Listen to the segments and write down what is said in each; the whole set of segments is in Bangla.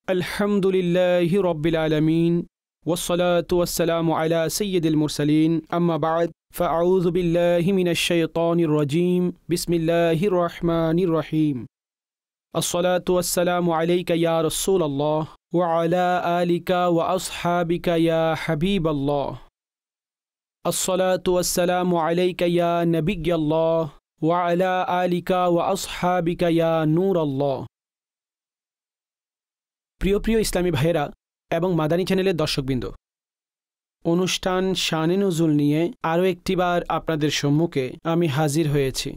अल्हम्दुलिल्लाहि रब्बिल आलमीन वस्सलातु वस्सलामु अला सय्यिदिल मुरसलीन अम्मा बाद फ़अऊज़ु बिल्लाहि मिनश शैतानिर रजीम बिस्मिल्लाहिर रहमानिर रहीम अस्सलातु वस्सलामु अलैका या रसूलल्लाह व अला आलिका व अस्हाबिका या हबीबल्लाह अस्सलातु वस्सलामु अलैका या नबिय्यल्लाह व अला आलिका व अस्हाबिका या नूरल्लाह। প্রিয় প্রিয় ইসলামী ভাইয়েরা এবং মাদানী চ্যানেলের দর্শকবৃন্দ, অনুষ্ঠান শানে নজুল নিয়ে আরও একটিবার আপনাদের সম্মুখে আমি হাজির হয়েছি।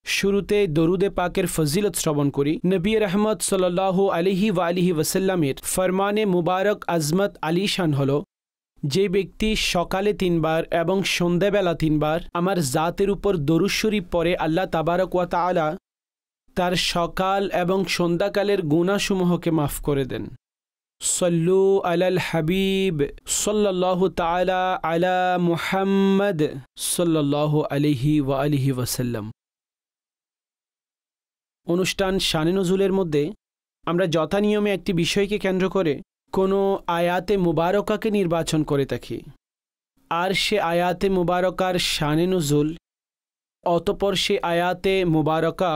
শুরুতে দরুদে পাকের ফজিলত শ্রবণ করি। নবী রহমত সাল্লাল্লাহু আলাইহি ওয়া আলিহি ওয়াসাল্লামের ফরমানে মুবারক আজমত আলিশান হল, যে ব্যক্তি সকালে 3 বার এবং সন্ধ্যাবেলা 3 বার আমার জাতের উপর দরুদ শরীফ পড়ে, আল্লাহ তাবারক ওয়া তাআলা তার সকাল এবং সন্ধ্যাকালের গুনাহসমূহকে মাফ করে দেন। সল্লু আলাল হাবিব সাল্লাল্লাহু তাআলা আলা মুহাম্মদ সাল্লাল্লাহু আলাইহি ওয়া আলিহি ওয়াসাল্লাম। অনুষ্ঠান শানে নজুলের মধ্যে আমরা যথানিয়মে একটি বিষয়কে কেন্দ্র করে কোনো আয়াতে মুবারকাকে নির্বাচন করে থাকি, আর সে আয়াতে মুবারকার শানে নজুল, অতঃপর সে আয়াতে মুবারকা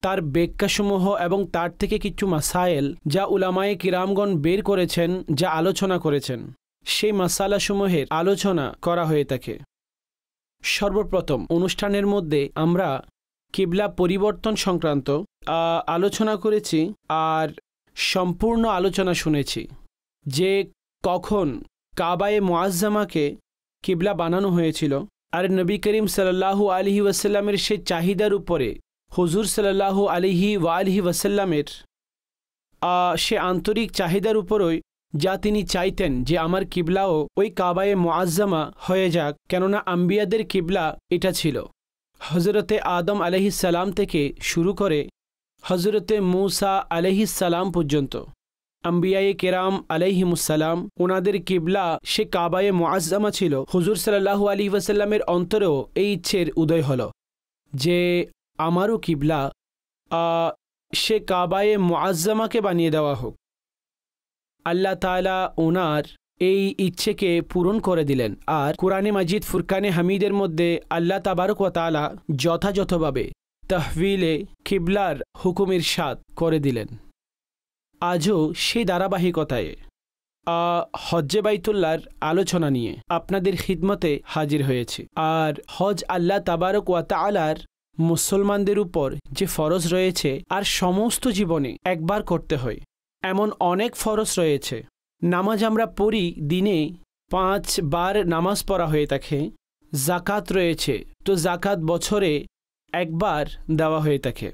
তার ব্যাখ্যাসমূহ এবং তার থেকে কিছু মাসায়েল যা উলামায়ে কিরামগণ বের করেছেন, যা আলোচনা করেছেন, সেই মাসালাসমূহের আলোচনা করা হয়ে থাকে। সর্বপ্রথম অনুষ্ঠানের মধ্যে আমরা কিবলা পরিবর্তন সংক্রান্ত আলোচনা করেছি, আর সম্পূর্ণ আলোচনা শুনেছি যে কখন কাবায়ে মুআজ্জামাকে কিবলা বানানো হয়েছিল, আর নবী করিম সাল্লাল্লাহু আলাইহি ওয়াসাল্লামের সে চাহিদার উপরে হুজুর সাল্লাল্লাহু আলাইহি ওয়া আলিহি ওয়াসাল্লামের সে আন্তরিক চাহিদার উপরই, যা তিনি চাইতেন যে আমার কিবলাও ওই কাবায়ে মুআজ্জামা হয়ে যাক, কেননা আম্বিয়াদের কিবলা এটা ছিল। হজরতে আদম আলাইহিস সালাম থেকে শুরু করে হজরতে মূসা আলাইহিস সালাম পর্যন্ত আম্বিয়ায়ে কেরাম আলাইহিমুসসালাম, ওনাদের কিবলা সে কাবায়ে মুআজ্জামা ছিল। হুজুর সাল্লাল্লাহু আলাইহি ওয়াসাল্লামের অন্তরেও এই ইচ্ছের উদয় হলো যে আমারও কিবলা সে কাবায়ে মুআজ্জামাকে বানিয়ে দেওয়া হোক। আল্লাহ তাআলা ওনার এই ইচ্ছেকে পূরণ করে দিলেন, আর কুরআনে মাজিদ ফুরকানে হামিদের মধ্যে আল্লাহ তাবারক ওয়া তাআলা যথাযথভাবে তাহভিলে কিবলার হুকুম ইরশাদ করে দিলেন। আজও সেই ধারাবাহিকতায় হজ্জে বাইতুল্লাহর আলোচনা নিয়ে আপনাদের খিদমতে হাজির হয়েছি। আর হজ আল্লাহ তাবারক ওয়া তাআলার মুসলমানদের উপর যে ফরজ রয়েছে, আর সমস্ত জীবনে একবার করতে হয় এমন অনেক ফরজ রয়েছে। নামাজ আমরা পড়ি, দিনে 5 বার নামাজ পড়া হয়ে থাকে। জাকাত রয়েছে, তো জাকাত বছরে একবার দেওয়া হয়ে থাকে,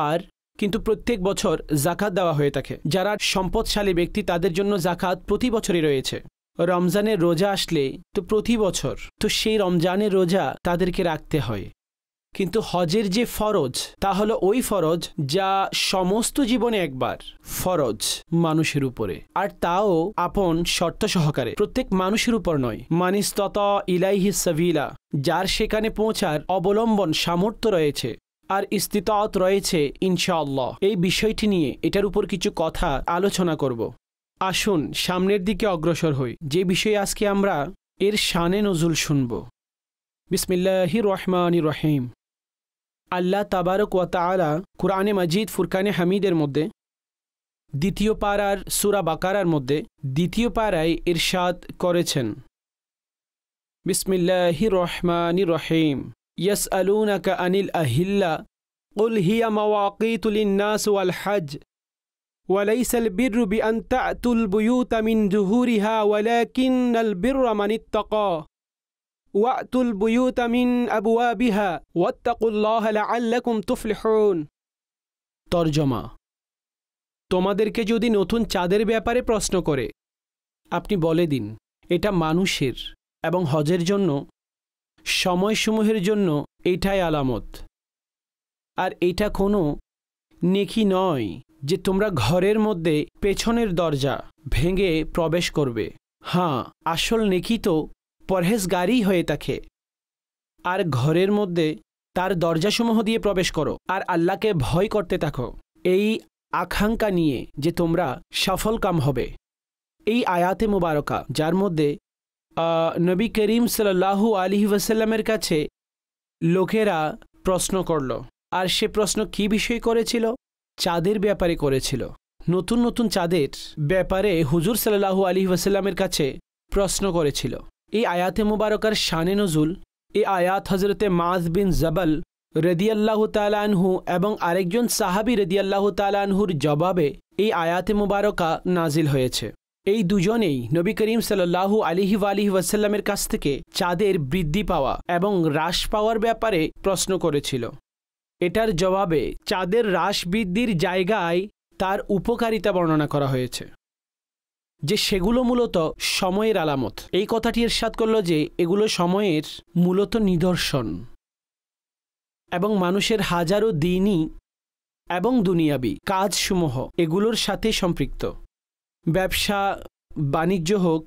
আর কিন্তু প্রত্যেক বছর জাকাত দেওয়া হয়ে থাকে। যারা সম্পদশালী ব্যক্তি তাদের জন্য জাকাত প্রতি বছরই রয়েছে। রমজানের রোজা আসলে তো প্রতি বছর, তো সেই রমজানের রোজা তাদেরকে রাখতে হয়। কিন্তু হজের যে ফরজ, তা হলো ওই ফরজ যা সমস্ত জীবনে একবার ফরজ মানুষের উপরে, আর তাও আপন শর্ত সহকারে, প্রত্যেক মানুষের উপর নয়। মানিস্তাতা ইলাইহি সাবিলা, যার সেখানে পৌঁছার অবলম্বন সামর্থ্য রয়েছে আর ইস্তিতাআত রয়েছে ইনশাআল্লাহ। এই বিষয়টি নিয়ে এটার উপর কিছু কথা আলোচনা করব। আসুন সামনের দিকে অগ্রসর হই, যে বিষয়ে আজকে আমরা এর শানে নজুল শুনব। বিসমিল্লাহির রহমানির রহিম। আল্লাহ তাবারক ওয়া তাআলা কুরআনে মাজিদ ফুরকানে হামিদের মধ্যে 2য় পারার সূরা বাকারার মধ্যে 2য় পারায় ইরশাদ করেছেন, বিসমিল্লাহির রহমানির রহিম। ইয়াসআলুনাকা আনিল আহিল্লা কুল হিয়া মাওয়াকিতু লিন-নাস ওয়াল হজ ওয়া লাইসাল বিররু বিআন তা'তুল বুয়ুতা মিন যুহুরিহা ওয়ালাকিন্নাল বিররা মানিত্তাকা ওয়াতুল বুয়ুতা মিন আবওয়াবিহা ওয়াত্তাকুল্লাহা লাআল্লাকুম তুফলিহুন। তরজমা: তোমাদেরকে যদি নতুন চাঁদের ব্যাপারে প্রশ্ন করে, আপনি বলে দিন, এটা মানুষের এবং হজের জন্য সময়সমূহের জন্য এইটাই আলামত, আর এটা কোনো নেকি নয় যে তোমরা ঘরের মধ্যে পেছনের দরজা ভেঙে প্রবেশ করবে। হ্যাঁ, আসল নেকি তো পরহেজগারি হয়ে থাকে, আর ঘরের মধ্যে তার দরজাসমূহ দিয়ে প্রবেশ করো আর আল্লাহকে ভয় করতে থাকো। এই আকাঙ্ক্ষা নিয়ে যে তোমরা সফলকাম হবে। এই আয়াতে মুবারকা যার মধ্যে নবী করিম সাল্লাল্লাহু আলাইহি ওয়াসাল্লামের কাছে লোকেরা প্রশ্ন করল, আর সে প্রশ্ন কী বিষয় করেছিল? চাঁদের ব্যাপারে করেছিল। নতুন নতুন চাঁদের ব্যাপারে হুজুর সাল্লাল্লাহু আলাইহি ওয়াসাল্লামের কাছে প্রশ্ন করেছিল। এই আয়াতে মুবারকার শানে নজুল, এই আয়াত হজরতে মাজ বিন জবল রাদিয়াল্লাহু তাআলা আনহু এবং আরেকজন সাহাবী রাদিয়াল্লাহু তাআলা আনহুর জবাবে এই আয়াতে মুবারকা নাজিল হয়েছে। এই দুজনেই নবী করিম সাল্লাল্লাহু আলাইহি ওয়াসাল্লামের কাছ থেকে চাঁদের বৃদ্ধি পাওয়া এবং হ্রাস পাওয়ার ব্যাপারে প্রশ্ন করেছিল। এটার জবাবে চাঁদের হ্রাস বৃদ্ধির জায়গায় তার উপকারিতা বর্ণনা করা হয়েছে, যে সেগুলো মূলত সময়ের আলামত। এই কথাটি ইরশাদ করল যে এগুলো সময়ের মূলত নিদর্শন এবং মানুষের হাজারো দিনই এবং দুনিয়াবি কাজসমূহ এগুলোর সাথে সম্পৃক্ত। ব্যবসা বাণিজ্য হোক,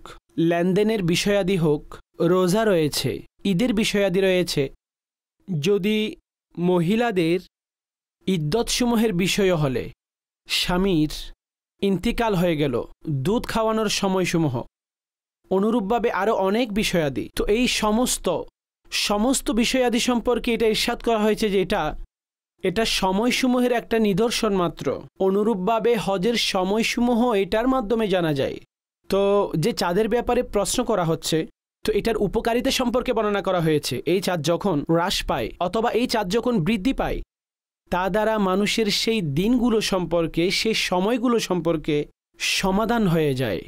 লেনদেনের বিষয়াদি হোক, রোজা রয়েছে, ঈদের বিষয়াদি রয়েছে। যদি মহিলাদের ইদ্যতসমূহের বিষয় হলে স্বামীর ইন্তিকাল হয়ে গেল, দুধ খাওয়ানোর সময়সমূহ, অনুরূপভাবে আরও অনেক বিষয়াদি। তো এই সমস্ত বিষয়াদি সম্পর্কে এটা ইরশাদ করা হয়েছে যে এটা সময়সমূহের একটা নিদর্শন মাত্র। অনুরূপভাবে হজের সময়সমূহ এটার মাধ্যমে জানা যায়। তো যে চাঁদের ব্যাপারে প্রশ্ন করা হচ্ছে, তো এটার উপকারিতা সম্পর্কে বর্ণনা করা হয়েছে। এই চাঁদ যখন হ্রাস পায় অথবা এই চাঁদ যখন বৃদ্ধি পায়, তা দ্বারা মানুষের সেই দিনগুলো সম্পর্কে, সেই সময়গুলো সম্পর্কে সমাধান হয়ে যায়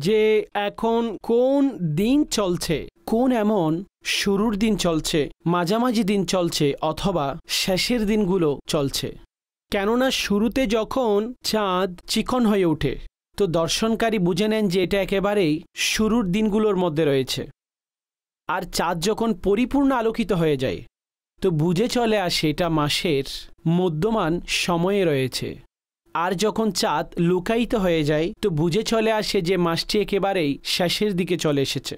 যে এখন কোন দিন চলছে, কোন এমন শুরুর দিন চলছে, মাঝামাঝি দিন চলছে অথবা শেষের দিনগুলো চলছে। কেননা শুরুতে যখন চাঁদ চিকন হয়ে ওঠে, তো দর্শনকারী বুঝে নেন যে এটা একেবারেই শুরুর দিনগুলোর মধ্যে রয়েছে। আর চাঁদ যখন পরিপূর্ণ আলোকিত হয়ে যায়, তো বুঝে চলে আসে এটা মাসের মধ্যমান সময়ে রয়েছে। আর যখন চাঁদ লুকায়িত হয়ে যায়, তো বুঝে চলে আসে যে মাসটি একেবারেই শেষের দিকে চলে এসেছে।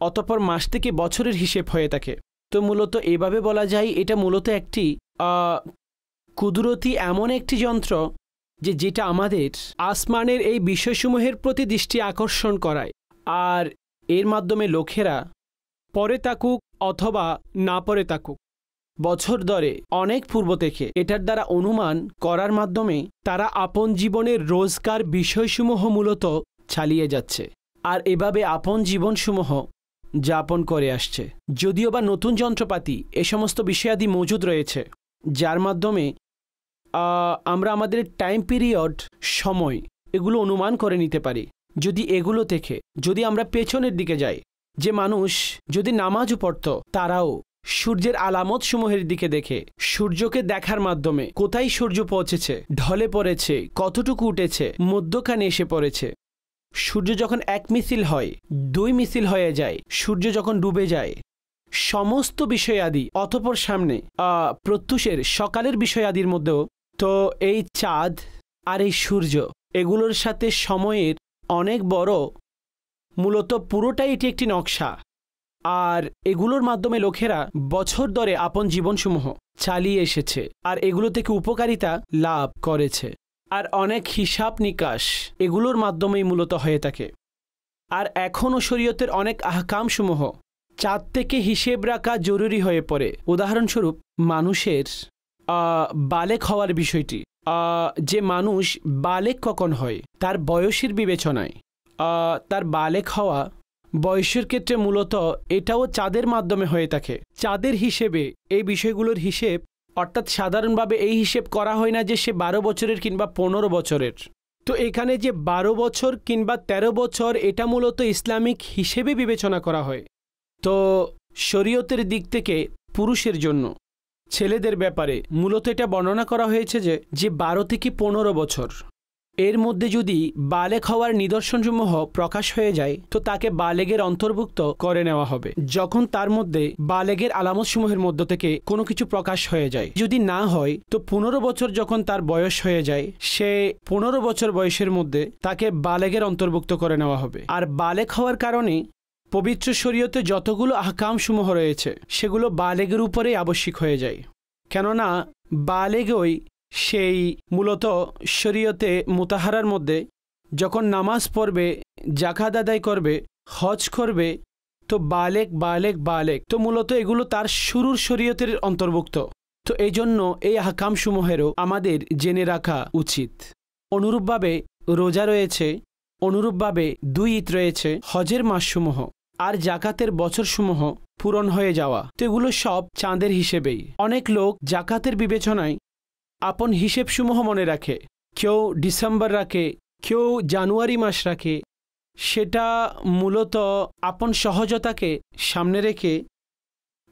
অতঃপর মাস থেকে বছরের হিসেব হয়ে থাকে। তো মূলত এভাবে বলা যায় এটা মূলত একটি কুদরতি এমন একটি যন্ত্র যেটা আমাদের আসমানের এই বিষয়সমূহের প্রতি দৃষ্টি আকর্ষণ করায়। আর এর মাধ্যমে লোকেরা পরে থাকুক অথবা না পরে থাকুক, বছর ধরে অনেক পূর্ব থেকে এটার দ্বারা অনুমান করার মাধ্যমে তারা আপন জীবনের রোজকার বিষয়সমূহ মূলত চালিয়ে যাচ্ছে আর এভাবে আপন জীবনসমূহ যাপন করে আসছে। যদিও বা নতুন যন্ত্রপাতি এ সমস্ত বিষয়াদি মজুদ রয়েছে, যার মাধ্যমে আমরা আমাদের টাইম পিরিয়ড, সময় এগুলো অনুমান করে নিতে পারি। যদি এগুলো থেকে যদি আমরা পেছনের দিকে যাই, যে মানুষ যদি নামাজও পড়ত, তারাও সূর্যের আলামত সমূহের দিকে দেখে সূর্যকে দেখার মাধ্যমে কোথায় সূর্য পৌঁছেছে, ঢলে পড়েছে, কতটুকু উঠেছে, মধ্যখানে এসে পড়েছে। সূর্য যখন এক মিছিল হয়, দুই মিছিল হয়ে যায়, সূর্য যখন ডুবে যায়, সমস্ত বিষয়াদি অতঃপর সামনে প্রত্যুষের সকালের বিষয়াদির মধ্যেও তো এই চাঁদ আর এই সূর্য এগুলোর সাথে সময়ের অনেক বড়, মূলত পুরোটাই এটি একটি নকশা। আর এগুলোর মাধ্যমে লোকেরা বছর ধরে আপন জীবনসমূহ চালিয়ে এসেছে আর এগুলো থেকে উপকারিতা লাভ করেছে। আর অনেক হিসাব নিকাশ এগুলোর মাধ্যমেই মূলত হয়ে থাকে। আর এখনও শরীয়তের অনেক আহকামসমূহ চাঁদ থেকে হিসেব রাখা জরুরি হয়ে পড়ে। উদাহরণস্বরূপ মানুষের বালেক হওয়ার বিষয়টি, যে মানুষ বালেক কখন হয় তার বয়সের বিবেচনায়, তার বালেক হওয়া বয়সের ক্ষেত্রে মূলত এটাও চাঁদের মাধ্যমে হয়ে থাকে। চাঁদের হিসেবে এই বিষয়গুলোর হিসেব, অর্থাৎ সাধারণভাবে এই হিসেব করা হয় না যে সে 12 বছরের কিংবা 15 বছরের। তো এখানে যে 12 বছর কিংবা 13 বছর এটা মূলত ইসলামিক হিসেবে বিবেচনা করা হয়। তো শরীয়তের দিক থেকে পুরুষের জন্য ছেলেদের ব্যাপারে মূলত এটা বর্ণনা করা হয়েছে যে 12 থেকে 15 বছর এর মধ্যে যদি বালেগ হওয়ার নিদর্শনসমূহ প্রকাশ হয়ে যায়, তো তাকে বালেগের অন্তর্ভুক্ত করে নেওয়া হবে। যখন তার মধ্যে বালেগের আলামতসমূহের মধ্য থেকে কোনো কিছু প্রকাশ হয়ে যায়, যদি না হয় তো 15 বছর যখন তার বয়স হয়ে যায়, সে 15 বছর বয়সের মধ্যে তাকে বালেগের অন্তর্ভুক্ত করে নেওয়া হবে। আর বালেগ হওয়ার কারণে পবিত্র শরীয়তে যতগুলো আহকামসমূহ রয়েছে সেগুলো বালেগের উপরেই আবশ্যিক হয়ে যায়। কেননা বালেগই সেই মূলত শরীয়তে মুতাহারার মধ্যে যখন নামাজ পড়বে, জাকাত আদায় করবে, হজ করবে, তো বালেক বালেক বালেক, তো মূলত এগুলো তার শুরুর শরীয়তের অন্তর্ভুক্ত। তো এই জন্য এই আহকামসমূহেরও আমাদের জেনে রাখা উচিত। অনুরূপভাবে রোজা রয়েছে, অনুরূপভাবে 2 ঈদ রয়েছে, হজের মাসসমূহ আর জাকাতের বছরসমূহ পূরণ হয়ে যাওয়া, তো এগুলো সব চাঁদের হিসেবেই। অনেক লোক জাকাতের বিবেচনায় আপন হিসেবসমূহ মনে রাখে, কেউ ডিসেম্বর রাখে, কেউ জানুয়ারি মাস রাখে। সেটা মূলত আপন সহজতাকে সামনে রেখে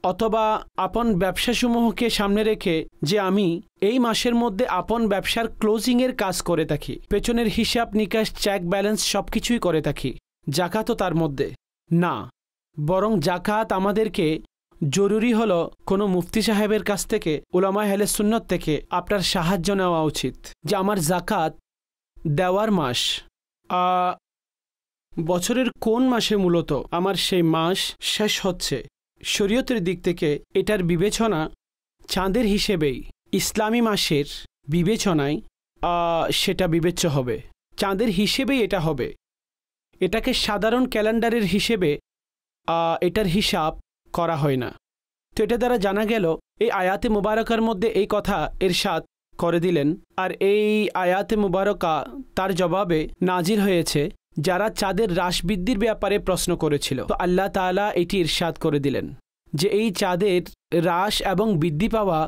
অথবা আপন ব্যবসাসমূহকে সামনে রেখে যে আমি এই মাসের মধ্যে আপন ব্যবসার ক্লোজিংয়ের কাজ করে থাকি, পেছনের হিসাব নিকাশ, চেক ব্যালেন্স সব কিছুই করে থাকি, জাকাতও তার মধ্যে না। বরং জাকাত আমাদেরকে জরুরি হলো কোনো মুফতি সাহেবের কাছ থেকে, উলামায়ে আহলে সুন্নাত থেকে আপনার সাহায্য নেওয়া উচিত যে আমার জাকাত দেওয়ার মাস বছরের কোন মাসে মূলত আমার সেই মাস শেষ হচ্ছে। শরীয়তের দিক থেকে এটার বিবেচনা চাঁদের হিসেবেই, ইসলামী মাসের বিবেচনায় সেটা বিবেচ্য হবে, চাঁদের হিসেবেই এটা হবে। এটাকে সাধারণ ক্যালেন্ডারের হিসেবে এটার হিসাব করা হয় না। তো এটা দ্বারা জানা গেল এই আয়াতে মুবারকার মধ্যে এই কথা ইরশাদ করে দিলেন। আর এই আয়াতে মুবারকা তার জবাবে নাজিল হয়েছে যারা চাঁদের হ্রাস বৃদ্ধির ব্যাপারে প্রশ্ন করেছিল। তো আল্লাহ তাআলা এটি ইরশাদ করে দিলেন যে এই চাঁদের হ্রাস এবং বৃদ্ধি পাওয়া,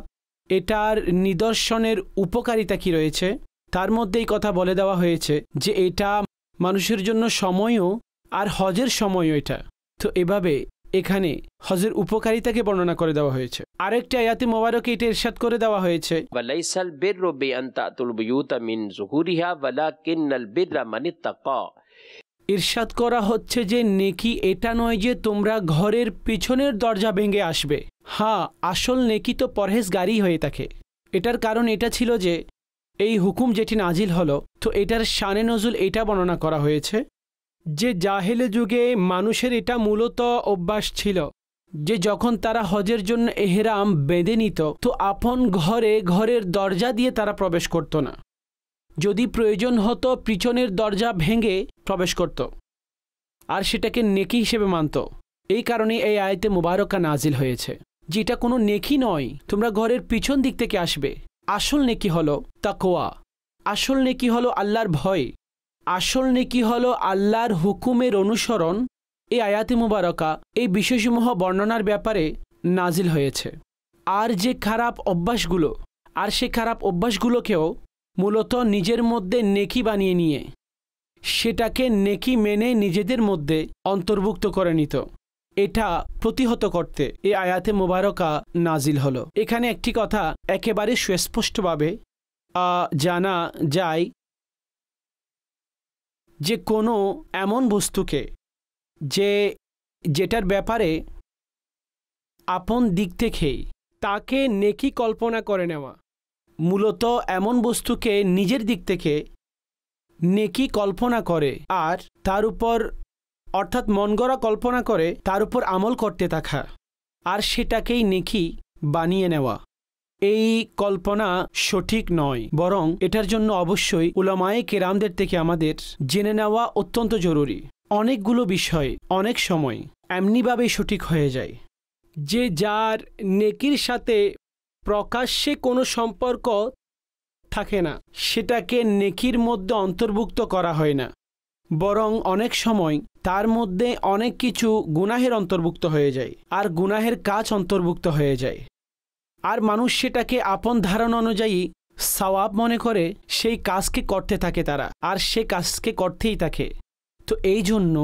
এটার নিদর্শনের উপকারিতা কি রয়েছে, তার মধ্যে এই কথা বলে দেওয়া হয়েছে যে এটা মানুষের জন্য সময়ও আর হজের সময়ও এটা। তো এভাবে এখানে হজের উপকারিতাকে বর্ণনা করে দেওয়া হয়েছে। আরেকটি আয়াতে মোবারকে এটা ইরশাদ করে দেওয়া হয়েছে, ওয়ালাইসাল বিররু বিআন তাতুল বুয়ুতা মিন যুহুরিহা ওয়ালাকিন্নাল বিররা মানিত্তাকা। ইরশাদ করা হচ্ছে যে নেকি এটা নয় যে তোমরা ঘরের পিছনের দরজা ভেঙে আসবে। হ্যাঁ, আসল নেকি তো পরহেজগারি হয়ে থাকে। এটার কারণ এটা ছিল যে এই হুকুম যেটি নাজিল হলো, তো এটার শানে নজুল এটা বর্ণনা করা হয়েছে যে জাহেলে যুগে মানুষের এটা মূলত অভ্যাস ছিল যে যখন তারা হজের জন্য এহরাম বেঁধে নিত, তো আপন ঘরের দরজা দিয়ে তারা প্রবেশ করত না। যদি প্রয়োজন হতো পিছনের দরজা ভেঙে প্রবেশ করত, আর সেটাকে নেকি হিসেবে মানত। এই কারণে এই আয়াতে মুবারকা নাজিল হয়েছে যে এটা কোনো নেকি নয়, তোমরা ঘরের পিছন দিক থেকে আসবে। আসল নেকি হলো তাকওয়া, আসল নেকি হলো আল্লাহর ভয়, আসল নেকি হলো আল্লাহর হুকুমের অনুসরণ। এই আয়াতে মুবারকা এই বিষয়সমূহ বর্ণনার ব্যাপারে নাজিল হয়েছে। আর যে খারাপ অভ্যাসগুলো, আর সে খারাপ অভ্যাসগুলোকেও মূলত নিজের মধ্যে নেকি বানিয়ে নিয়ে সেটাকে নেকি মেনে নিজেদের মধ্যে অন্তর্ভুক্ত করে নিত, এটা প্রতিহত করতে এই আয়াতে মুবারকা নাজিল হলো। এখানে একটি কথা একেবারে সুস্পষ্টভাবে জানা যায় যে কোনো এমন বস্তুকে যেটার ব্যাপারে আপন দিক থেকেই তাকে নেকি কল্পনা করে নেওয়া, মূলত এমন বস্তুকে নিজের দিক থেকে নেকি কল্পনা করে আর তার উপর, অর্থাৎ মন গড়া কল্পনা করে তার উপর আমল করতে থাকা, আর সেটাকেই নেকি বানিয়ে নেওয়া, এই কল্পনা সঠিক নয়। বরং এটার জন্য অবশ্যই উলামায়ে কেরামদের থেকে আমাদের জেনে নেওয়া অত্যন্ত জরুরি। অনেকগুলো বিষয় অনেক সময় এমনিভাবেই সঠিক হয়ে যায় যে যার নেকির সাথে প্রকাশ্যে কোনো সম্পর্ক থাকে না, সেটাকে নেকির মধ্যে অন্তর্ভুক্ত করা হয় না, বরং অনেক সময় তার মধ্যে অনেক কিছু গুনাহের অন্তর্ভুক্ত হয়ে যায়, আর গুনাহের কাজ অন্তর্ভুক্ত হয়ে যায়, আর মানুষ সেটাকে আপন ধারণা অনুযায়ী সওয়াব মনে করে সেই কাজকে করতে থাকে তারা, আর সে কাজকে করতেই থাকে। তো এই জন্য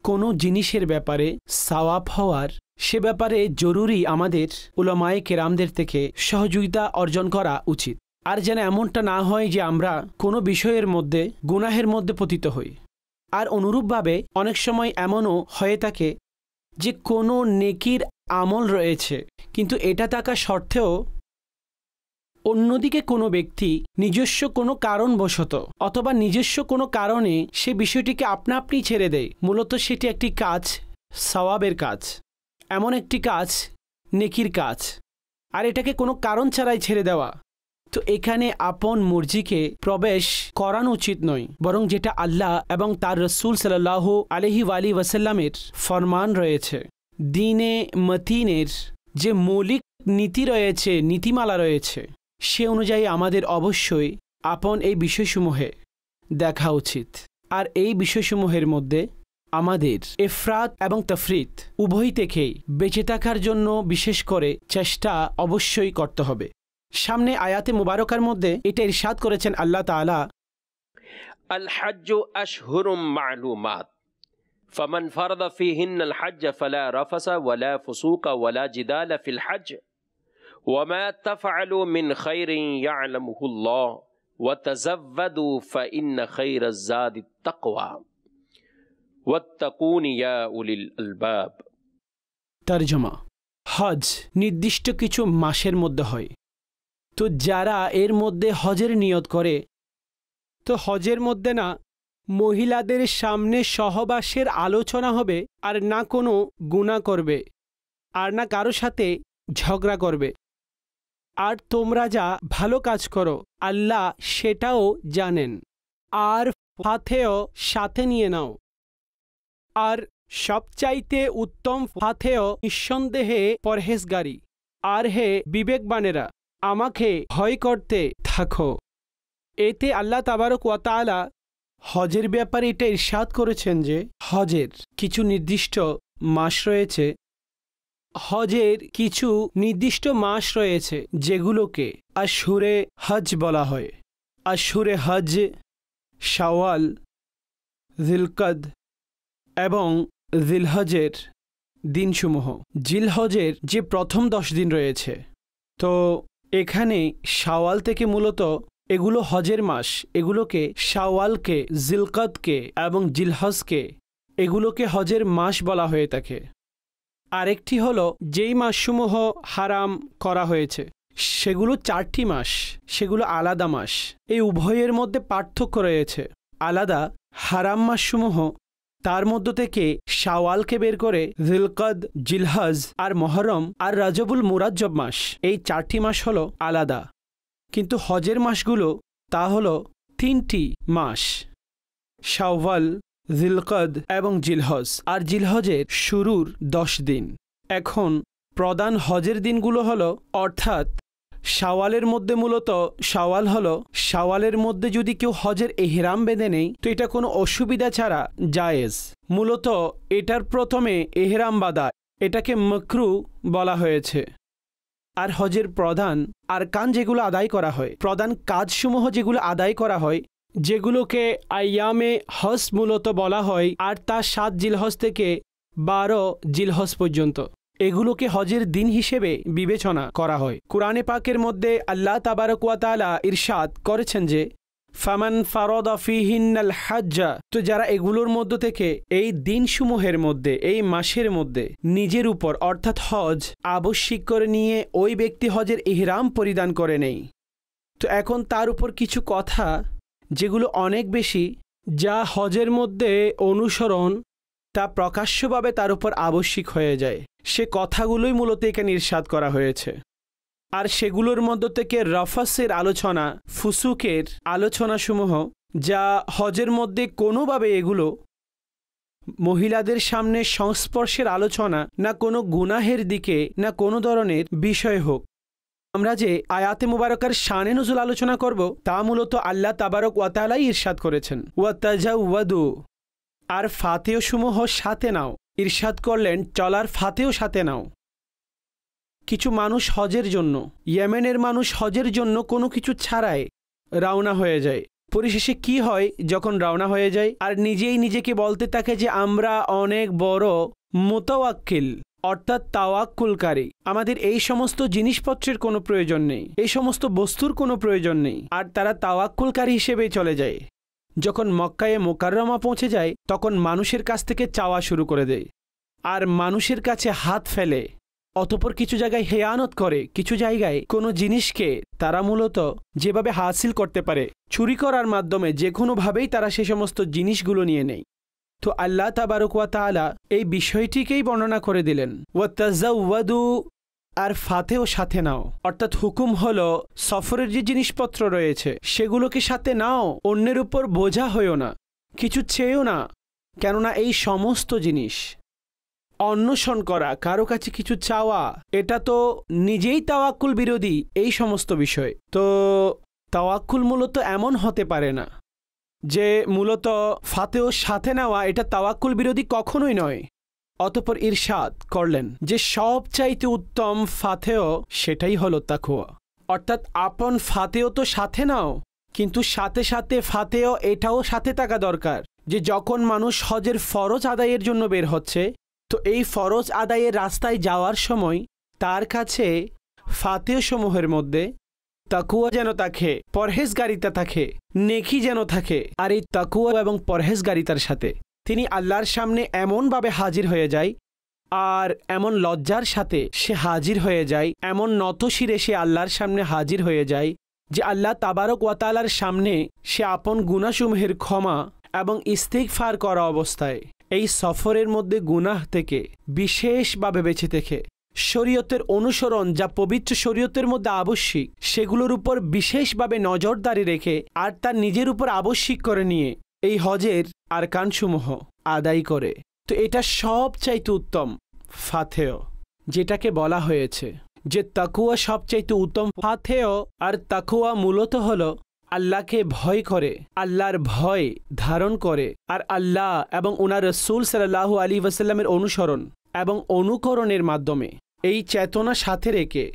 কোনো জিনিসের ব্যাপারে সওয়াব হওয়ার, সে ব্যাপারে জরুরি আমাদের উলামায়ে কেরামদের থেকে সহযোগিতা অর্জন করা উচিত। আর যেন এমনটা না হয় যে আমরা কোনো বিষয়ের মধ্যে গুনাহের মধ্যে পতিত হই। আর অনুরূপভাবে অনেক সময় এমনও হয়ে থাকে যে কোনো নেকির আমল রয়েছে, কিন্তু এটা থাকা সত্ত্বেও অন্যদিকে কোনো ব্যক্তি নিজস্ব কোনো কারণবশত অথবা নিজস্ব কোনো কারণে সে বিষয়টিকে আপনা আপনি ছেড়ে দেয়। মূলত সেটি একটি কাজ, সওয়াবের কাজ, এমন একটি কাজ নেকির কাজ, আর এটাকে কোনো কারণ ছাড়াই ছেড়ে দেওয়া, তো এখানে আপন মর্জিকে প্রবেশ করানো উচিত নয়, বরং যেটা আল্লাহ এবং তার রসুল সাল্লাল্লাহু আলাইহি ওয়াসাল্লামের ফরমান রয়েছে, দ্বীনে মতিনের যে মৌলিক নীতি রয়েছে, নীতিমালা রয়েছে, সে অনুযায়ী আমাদের অবশ্যই আপন এই বিষয়সমূহে দেখা উচিত। আর এই বিষয়সমূহের মধ্যে আমাদের ইফরাত এবং তাফরিত উভয় থেকেই বেঁচে থাকার জন্য বিশেষ করে চেষ্টা অবশ্যই করতে হবে। সামনে আয়াতে মুবারকার মধ্যে এটা ইরশাদ করেছেন আল্লাহ তাআলা, আল হজ্জু আশহুরুম মা'লুমাত ফামান ফারাদা ফীহিন্নাল হজ্জ ফালা রাফাসা ওয়ালা ফুসুকা ওয়ালা জিদালা ফিল হজ্জ ওয়া মা তাফআলু মিন খাইরিন ইয়া'লামুহুল্লাহ ওয়া তাযাওয়াদু ফাইন্না খাইরাজ যাদিত তাকওয়া ওয়াত্তাকুন ইয়া উলিল আলবাব। তরজমা: হজ নির্দিষ্ট কিছু মাসের মধ্যে হয়। তো যারা এর মধ্যে হজের নিয়ত করে, তো হজের মধ্যে না মহিলাদের সামনে সহবাসের আলোচনা হবে, আর না কোনো গুনাহ করবে, আর না কারো সাথে ঝগড়া করবে। আর তোমরা যা ভালো কাজ করো আল্লাহ সেটাও জানেন। আর ফাতেও সাথে নিয়ে নাও। আর সবচাইতে উত্তম ফাতেও নিঃসন্দেহে পরহেজগারী। আর হে বিবেকবানেরা, আমাকে ভয় করতে থাকো। এতে আল্লাহ তাবারক ওয়া তাআলা হজের ব্যাপারে এটা ইরশাদ করেছেন যে হজের কিছু নির্দিষ্ট মাস রয়েছে। হজের কিছু নির্দিষ্ট মাস রয়েছে যেগুলোকে আশহুরে হজ বলা হয়। আশহুরে হজ শাওয়াল, জিলকদ এবং জিলহজের দিনসমূহ। জিলহজের যে প্রথম 10 দিন রয়েছে, তো এখানে শাওয়াল থেকে মূলত এগুলো হজের মাস। এগুলোকে শাওয়ালকে, জিলকদকে এবং জিলহজকে এগুলোকে হজের মাস বলা হয়ে থাকে। আরেকটি হলো যেই মাসসমূহ হারাম করা হয়েছে সেগুলো 4টি মাস, সেগুলো আলাদা মাস। এই উভয়ের মধ্যে পার্থক্য রয়েছে। আলাদা হারাম মাসসমূহ, তার মধ্য থেকে শাওয়ালকে বের করে জিলকদ, জিলহজ আর মহরম আর রজবুল মুরাজ্জব মাস, এই 4টি মাস হলো আলাদা। কিন্তু হজের মাসগুলো তা হলো 3টি মাস, শাওয়াল, জিলকদ এবং জিলহজ। আর জিলহজের শুরুর 10 দিন। এখন প্রধান হজের দিনগুলো হলো, অর্থাৎ শাওয়ালের মধ্যে মূলত শাওয়াল হলো, শাওয়ালের মধ্যে যদি কেউ হজের ইহরাম বেঁধে নেই তো এটা কোনো অসুবিধা ছাড়া জায়েজ। মূলত এটার প্রথমে ইহরাম বাঁধা, এটাকে মাকরু বলা হয়েছে। আর হজের প্রধান আরকান যেগুলো আদায় করা হয়, প্রধান কাজসমূহ যেগুলো আদায় করা হয়, যেগুলোকে আইয়ামে হজ মূলত বলা হয়, আর তা 7 জিলহজ থেকে 12 জিলহজ পর্যন্ত, এগুলোকে হজের দিন হিসেবে বিবেচনা করা হয়। কুরআনে পাকের মধ্যে আল্লাহ তাবারক ওয়া তাআলা ইরশাদ করেছেন যে ফামান ফারাদা ফীহিন্নাল হজ্জ, তো যারা এগুলোর মধ্য থেকে এই দিনসমূহের মধ্যে, এই মাসের মধ্যে নিজের উপর অর্থাৎ হজ আবশ্যিক করে নিয়ে ওই ব্যক্তি হজের ইহরাম পরিধান করে নেই। তো এখন তার উপর কিছু কথা যেগুলো অনেক বেশি, যা হজের মধ্যে অনুসরণ তা প্রকাশ্যভাবে তার উপর আবশ্যিক হয়ে যায়, সে কথাগুলোই মূলত এখানে ইরশাদ করা হয়েছে। আর সেগুলোর মধ্য থেকে রফাসের আলোচনা, ফুসুকের আলোচনাসমূহ, যা হজের মধ্যে কোনোভাবে এগুলো মহিলাদের সামনে সংস্পর্শের আলোচনা, না কোনো গুনাহের দিকে, না কোনো ধরনের বিষয় হোক। আমরা যে আয়াতে মুবারকার শানে নুজুল আলোচনা করব তা মূলত আল্লাহ তাবারক ওয়া তাআলাই ইরশাদ করেছেন, ওয়া তাজাওয়াদু, আর ফাতেও সমূহ সাথে নাও। ইরশাদ করলেন চলার ফাতেও সাথে নাও। কিছু মানুষ হজের জন্য, ইয়েমেনের মানুষ হজের জন্য কোনো কিছু ছাড়াই রওনা হয়ে যায়। পরিশেষে কি হয়, যখন রওনা হয়ে যায় আর নিজেই নিজেকে বলতে থাকে যে আমরা অনেক বড় মুতাওয়াক্কিল, অর্থাৎ তাওয়াক্কুলকারী, আমাদের এই সমস্ত জিনিসপত্রের কোনো প্রয়োজন নেই, এই সমস্ত বস্তুর কোনো প্রয়োজন নেই। আর তারা তাওয়াক্কুলকারী হিসেবেই চলে যায়। যখন মক্কায়ে মুকাররমা পৌঁছে যায় তখন মানুষের কাছ থেকে চাওয়া শুরু করে দেয়, আর মানুষের কাছে হাত ফেলে। অতঃপর কিছু জায়গায় হেয়ানত করে, কিছু জায়গায় কোনো জিনিসকে তারা মূলত যেভাবে হাসিল করতে পারে, চুরি করার মাধ্যমে যে কোনোভাবেই তারা সে সমস্ত জিনিসগুলো নিয়ে নেয়। তো আল্লাহ তাবারক ওয়া তাআলা এই বিষয়টিকেই বর্ণনা করে দিলেন, ওয়া তাজাওয়াদু, আর ফাতেও সাথে নাও। অর্থাৎ হুকুম হলো সফরের যে জিনিসপত্র রয়েছে সেগুলোকে সাথে নাও, অন্যের উপর বোঝা হয়েও না, কিছু চেয়েও না, কেননা এই সমস্ত জিনিস অন্বেষণ করা, কারো কাছে কিছু চাওয়া, এটা তো নিজেই তাওয়াক্কুল বিরোধী এই সমস্ত বিষয়। তো তাওয়াক্কুল মূলত এমন হতে পারে না যে মূলত ফাতেও সাথে নেওয়া এটা তাওয়াক্কুল বিরোধী, কখনোই নয়। অতঃপর ইরশাদ করলেন যে সবচাইতে উত্তম ফাতেও সেটাই হলো তাকওয়া। অর্থাৎ আপন ফাতেও তো সাথে নাও, কিন্তু সাথে সাথে ফাতেও এটাও সাথে থাকা দরকার যে যখন মানুষ হজের ফরজ আদায়ের জন্য বের হচ্ছে, তো এই ফরজ আদায়ের রাস্তায় যাওয়ার সময় তার কাছে ফাতেও সমূহের মধ্যে তাকওয়া যেন থাকে, পরহেজগারিতা থাকে, নেকি যেন থাকে। আর এই তাকওয়া এবং পরহেজগারিতার সাথে তিনি আল্লাহর সামনে এমনভাবে হাজির হয়ে যায়, আর এমন লজ্জার সাথে সে হাজির হয়ে যায়, এমন নতশিরে সে আল্লাহর সামনে হাজির হয়ে যায় যে আল্লাহ তাবারক ওয়া তাআলার সামনে সে আপন গুনাহসমূহের ক্ষমা এবং ইস্তিগফার করা অবস্থায় এই সফরের মধ্যে গুনাহ থেকে বিশেষভাবে বেঁচে থেকে শরীয়তের অনুসরণ, যা পবিত্র শরীয়তের মধ্যে আবশ্যিক, সেগুলোর উপর বিশেষভাবে নজরদারি রেখে আর তার নিজের উপর আবশ্যিক করে নিয়ে এই হজের আরকানসমূহ আদায় করে। তো এটা সবচাইতে উত্তম ফাতেও, যেটাকে বলা হয়েছে যে তাকওয়া সবচাইতে উত্তম ফাতেও। আর তাকওয়া মূলত হলো আল্লাহকে ভয় করে, আল্লাহর ভয় ধারণ করে, আর আল্লাহ এবং ওনার রাসূল সাল্লাল্লাহু আলাইহি ওয়াসাল্লামের অনুসরণ এবং অনুকরণের মাধ্যমে এই চেতনা সাথে রেখে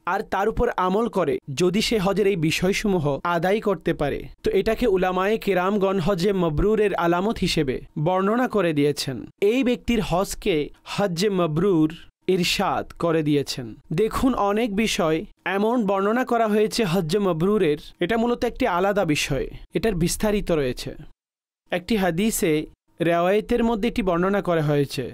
আর তার উপর আমল করে যদি সে হজের এই বিষয়সমূহ আদায় করতে পারে, তো এটাকে উলামায়ে কেরামগণ হজ্জে মবরুরের আলামত হিসেবে বর্ণনা করে দিয়েছেন। এই ব্যক্তির হজকে হজ্জে মবরুর ইরশাদ করে দিয়েছেন। দেখুন, অনেক বিষয় এমন বর্ণনা করা হয়েছে হজ্জে মবরুরের, এটা মূলত একটি আলাদা বিষয়, এটার বিস্তারিত রয়েছে। একটি হাদিসে রেওয়ায়েতের মধ্যে এটি বর্ণনা করা হয়েছে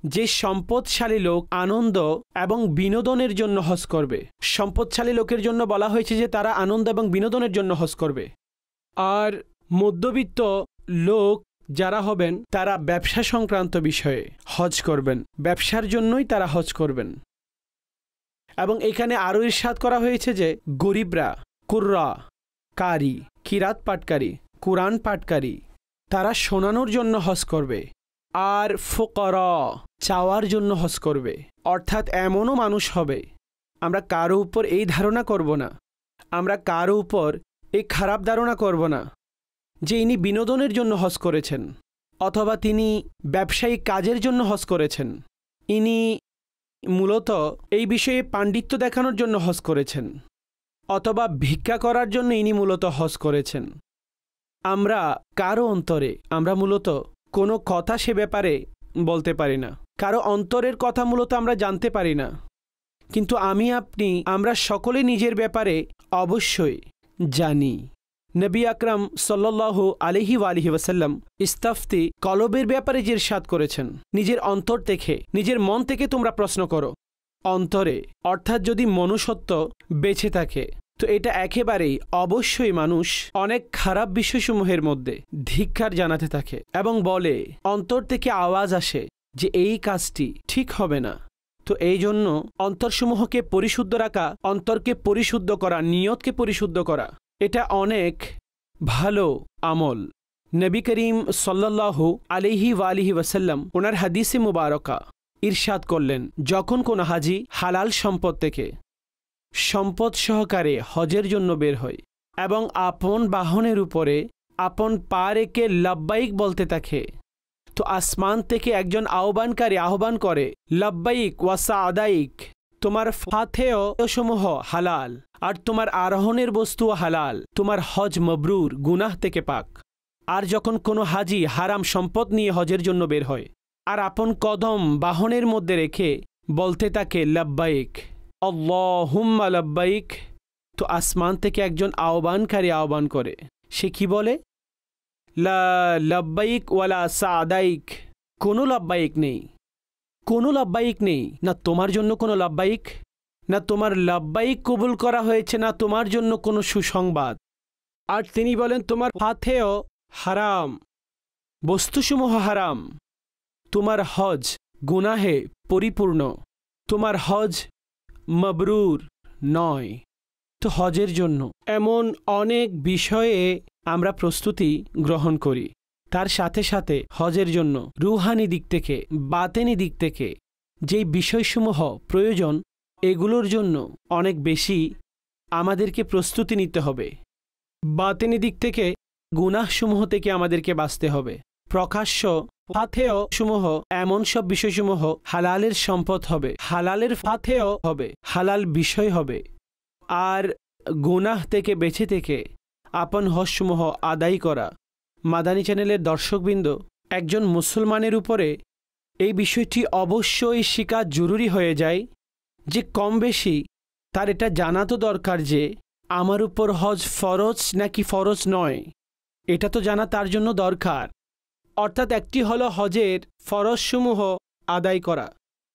যে সম্পদশালী লোক আনন্দ এবং বিনোদনের জন্য হজ করবে। সম্পদশালী লোকের জন্য বলা হয়েছে যে তারা আনন্দ এবং বিনোদনের জন্য হজ করবে, আর মধ্যবিত্ত লোক যারা হবেন তারা ব্যবসা সংক্রান্ত বিষয়ে হজ করবেন, ব্যবসার জন্যই তারা হজ করবেন। এবং এখানে আরও ইরশাদ করা হয়েছে যে গরিবরা, কুররা, কারি, কিরাত পাঠকারী, কুরআন পাঠকারী, তারা শোনানোর জন্য হজ করবে, আর ফুকারা চাওয়ার জন্য হজ করবে। অর্থাৎ এমনও মানুষ হবে, আমরা কারো উপর এই ধারণা করব না, আমরা কারো উপর এই খারাপ ধারণা করব না যে ইনি বিনোদনের জন্য হজ করেছেন, অথবা তিনি ব্যবসায়িক কাজের জন্য হজ করেছেন, ইনি মূলত এই বিষয়ে পাণ্ডিত্য দেখানোর জন্য হজ করেছেন, অথবা ভিক্ষা করার জন্য ইনি মূলত হজ করেছেন। আমরা কারো অন্তরে আমরা মূলত কোনো কথা সে ব্যাপারে বলতে পারি না, কারো অন্তরের কথা মূলত আমরা জানতে পারি না, কিন্তু আমি আপনি আমরা সকলে নিজের ব্যাপারে অবশ্যই জানি। নবী আকরাম সাল্লাল্লাহু আলাইহি ওয়াসাল্লাম ইস্তাফতি কলবের ব্যাপারে যে ইরশাদ করেছেন, নিজের অন্তর থেকে, নিজের মন থেকে তোমরা প্রশ্ন করো। অন্তরে অর্থাৎ যদি মনুষ্যত্ব বেঁচে থাকে, তো এটা একেবারেই অবশ্যই মানুষ অনেক খারাপ বিষয়সমূহের মধ্যে ধিক্কার জানাতে থাকে এবং বলে, অন্তর থেকে আওয়াজ আসে যে এই কাজটি ঠিক হবে না। তো এই জন্য অন্তরসমূহকে পরিশুদ্ধ রাখা, অন্তরকে পরিশুদ্ধ করা, নিয়তকে পরিশুদ্ধ করা, এটা অনেক ভালো আমল। নবী করিম সাল্লাল্লাহু আলাইহি ওয়াসাল্লাম ওনার হাদিসে মুবারকা ইরশাদ করলেন, যখন কোনো হাজি হালাল সম্পদ থেকে সম্পদ সহকারে হজের জন্য বের হয় এবং আপন বাহনের উপরে আপন পা রেখে লাব্বাইক বলতে থাকে, তো আসমান থেকে একজন আহ্বানকারী আহ্বান করে, লাব্বাইক ওয়া সাদাইক, তোমার ফাতেও সমূহ হালাল আর তোমার আরোহণের বস্তুও হালাল, তোমার হজ মবরুর, গুনাহ থেকে পাক। আর যখন কোনো হাজি হারাম সম্পদ নিয়ে হজের জন্য বের হয় আর আপন কদম বাহনের মধ্যে রেখে বলতে থাকে লাব্বাইক আল্লাহুম্মা লাব্বাইক, তো আসমান থেকে একজন আহ্বানকারী আহ্বান করে, সে কি বলে, লা লাব্বাইক ওয়ালা সাদাইক, কোনো লাব্বাইক নেই, কোনো লাব্বাইক নেই, না তোমার জন্য কোনো লাব্বাইক, না তোমার লাব্বাইক কবুল করা হয়েছে, না তোমার জন্য কোনো সুসংবাদ। আর তিনি বলেন, তোমার ফাতেও হারাম, বস্তুসমূহ হারাম, তোমার হজ গুনাহে পরিপূর্ণ, তোমার হজ মাবরুর নয়। তো হজের জন্য এমন অনেক বিষয়ে আমরা প্রস্তুতি গ্রহণ করি, তার সাথে সাথে হজের জন্য রুহানি দিক থেকে, বাতেনি দিক থেকে যেই বিষয়সমূহ প্রয়োজন, এগুলোর জন্য অনেক বেশি আমাদেরকে প্রস্তুতি নিতে হবে। বাতেনি দিক থেকে গুনাহসমূহ থেকে আমাদেরকে বাঁচতে হবে। প্রকাশ্য ফাথেও সমূহ এমন সব বিষয়সমূহ হালালের সম্পদ হবে, হালালের ফাথেও হবে, হালাল বিষয় হবে। আর গুনাহ থেকে বেঁচে থেকে আপন হজসমূহ আদায় করা। মাদানী চ্যানেলের দর্শকবৃন্দ, একজন মুসলমানের উপরে এই বিষয়টি অবশ্যই শিখা জরুরি হয়ে যায় যে কম বেশি তার এটা জানা তো দরকার যে আমার উপর হজ ফরজ নাকি ফরজ নয়, এটা তো জানা তার জন্য দরকার। অর্থাৎ একটি হলো হজের ফরজসমূহ আদায় করা,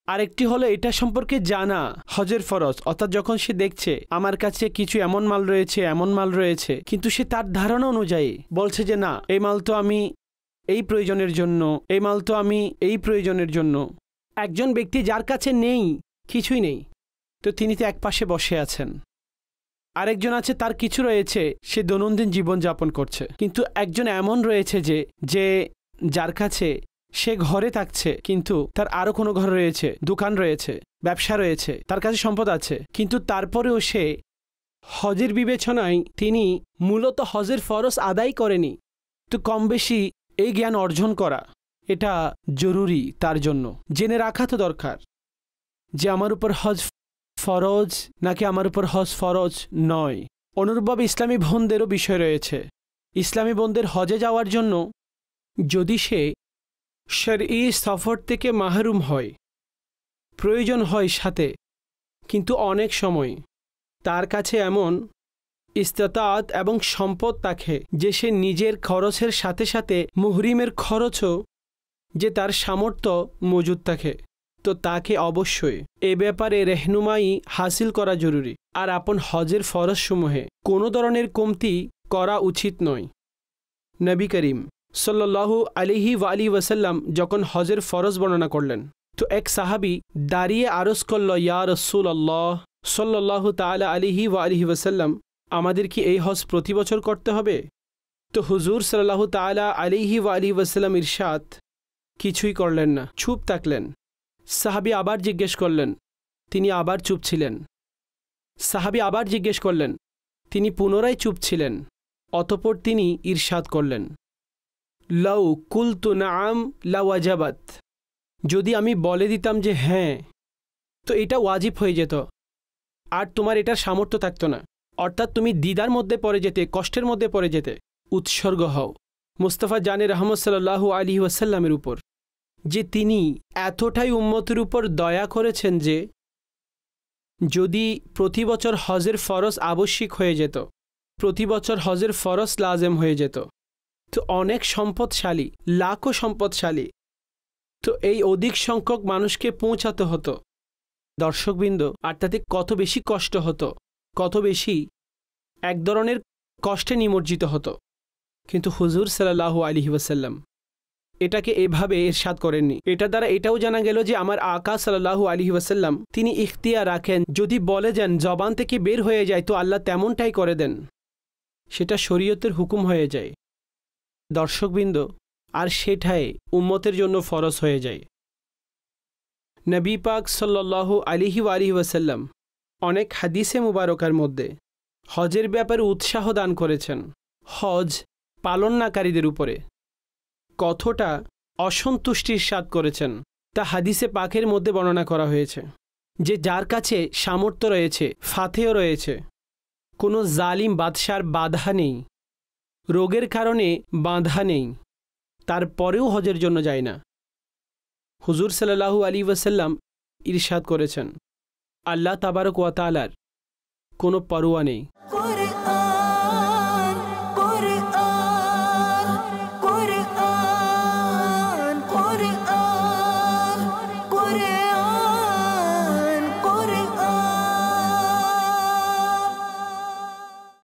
আরেকটি হলো এটা সম্পর্কে জানা হজের ফরজ। অর্থাৎ যখন সে দেখছে আমার কাছে কিছু এমন মাল রয়েছে, এমন মাল রয়েছে, কিন্তু সে তার ধারণা অনুযায়ী বলছে যে না, এই মাল তো আমি এই প্রয়োজনের জন্য, এই মাল তো আমি এই প্রয়োজনের জন্য। একজন ব্যক্তি যার কাছে নেই, কিছুই নেই, তো তিনি তো এক পাশে বসে আছেন। আরেকজন আছে তার কিছু রয়েছে, সে দৈনন্দিন জীবনযাপন করছে। কিন্তু একজন এমন রয়েছে যে যার কাছে সে ঘরে থাকছে, কিন্তু তার আরও কোনো ঘর রয়েছে, দোকান রয়েছে, ব্যবসা রয়েছে, তার কাছে সম্পদ আছে, কিন্তু তারপরেও সে হজের বিবেচনায় তিনি মূলত হজের ফরজ আদায় করেনি। তো কম বেশি এই জ্ঞান অর্জন করা এটা জরুরি, তার জন্য জেনে রাখা তো দরকার যে আমার উপর হজ ফরজ নাকি আমার উপর হজ ফরজ নয়। অনুরূপভাবে ইসলামী বোনদেরও বিষয় রয়েছে। ইসলামী বোনদের হজে যাওয়ার জন্য যদি সে শরঈ সফর থেকে মাহরুম হয়, প্রয়োজন হয় সাথে, কিন্তু অনেক সময় তার কাছে এমন ইস্তাতাত এবং সম্পদ থাকে যে সে নিজের খরচের সাথে সাথে মুহরিমের খরচও যে তার সামর্থ্য মজুদ থাকে, তো তাকে অবশ্যই এ ব্যাপারে রেহনুমাই হাসিল করা জরুরি। আর আপন হজের ফরজসমূহে কোনো ধরনের কমতি করা উচিত নয়। নবী করিম সাল্লাল্লাহু আলাইহি ওয়াসাল্লাম যখন হজের ফরজ বর্ণনা করলেন, তো এক সাহাবী দাঁড়িয়ে আরজ করল, ইয়া রাসূলুল্লাহ সাল্লাল্লাহু তাআলা আলাইহি ওয়াসাল্লাম, আমাদের কি এই হজ প্রতি বছর করতে হবে? তো হুজুর সাল্লাল্লাহু তাআলা আলাইহি ওয়াসাল্লাম ইরশাদ কিছুই করলেন না, চুপ থাকলেন। সাহাবী আবার জিজ্ঞেস করলেন, তিনি আবার চুপ ছিলেন। সাহাবী আবার জিজ্ঞেস করলেন, তিনি পুনরায় চুপ ছিলেন। অতঃপর তিনি ইরশাদ করলেন, লাউ কুলতু নাআম লাওয়াজাবাত, যদি আমি বলে দিতাম যে হ্যাঁ, তো এটা ওয়াজিব হয়ে যেত, আর তোমার এটার সামর্থ্য থাকতো না। অর্থাৎ তুমি দ্বিধার মধ্যে পড়ে যেতে, কষ্টের মধ্যে পড়ে যেতে। উৎসর্গ হও মুস্তাফা জানে রহমত সাল্লাল্লাহু আলাইহি ওয়াসাল্লামের উপর, যে তিনি এতটাই উম্মতের উপর দয়া করেছেন যে যদি প্রতি বছর হজের ফরজ আবশ্যিক হয়ে যেত, প্রতি বছর হজের ফরজ লাজেম হয়ে যেত, তো অনেক সম্পদশালী, লাখো সম্পদশালী, তো এই অধিক সংখ্যক মানুষকে পৌঁছাতে হতো। দর্শকবৃন্দ, আর তাতে কত বেশি কষ্ট হতো, কত বেশি এক ধরনের কষ্টে নিমজ্জিত হতো। কিন্তু হুজুর সাল্লাল্লাহু আলাইহি ওয়াসাল্লাম এটাকে এভাবে ইরশাদ করেননি। এটা দ্বারা এটাও জানা গেল যে আমার আকা সাল্লাল্লাহু আলাইহি ওয়াসাল্লাম তিনি ইখতিয়ার রাখেন, যদি বলে যান জবান থেকে বের হয়ে যায় তো আল্লাহ তেমনটাই করে দেন, সেটা শরীয়তের হুকুম হয়ে যায় দর্শকবৃন্দ, আর সেটাই উম্মতের জন্য ফরজ হয়ে যায়। নবী পাক সাল্লাল্লাহু আলাইহি ওয়াসাল্লাম অনেক হাদিসে মুবারকার মধ্যে হজের ব্যাপারে উৎসাহ দান করেছেন। হজ পালনকারীদের উপরে কতটা অসন্তুষ্টির স্বাদ করেছেন তা হাদিসে পাকের মধ্যে বর্ণনা করা হয়েছে, যে যার কাছে সামর্থ্য রয়েছে, ফাতেও রয়েছে, কোনো জালিম বাদশার বাধা নেই, রোগের কারণে বাধা নেই, তারপরেও হজের জন্য যায় না। হুজুর সাল্লাল্লাহু আলাইহি ওয়াসাল্লাম ইরশাদ করেছেন, আল্লাহ তাবারক ওয়া তাআলার কোনো পরোয়া নেই।